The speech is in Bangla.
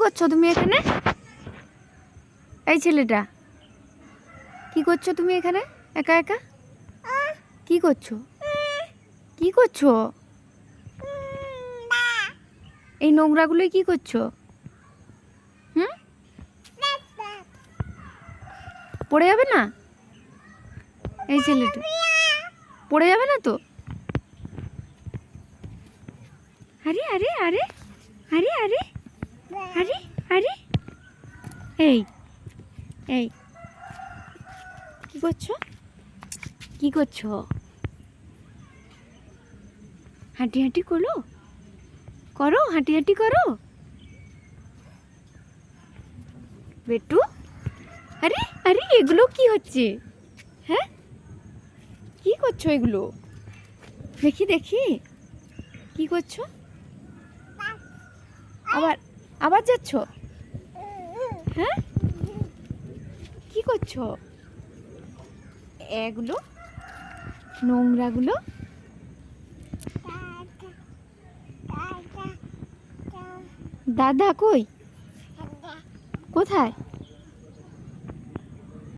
করছো তুমি এখানে? এই ছেলেটা কি করছো তুমি এখানে একা একা? কি করছো? কি করছো? এই নোংরাগুলোই কি করছো? হুম, পড়ে যাবে না? এই ছেলেটা পড়ে যাবে না তো? আরে আরে আরে আরে আরে আরে আরে এই এই কি করছো? কি করছো? হাঁটি হাঁটি করো, করো হাঁটি হাঁটি করো বেটু। আরে আরে এগুলো কি হচ্ছে? হ্যাঁ, কি করছো এগুলো? দেখি দেখি কি করছো? আবার আবার যাচ্ছ? হ্যাঁ, কি করছো এগুলো? নোংরাগুলো দাদা কই? কোথায়?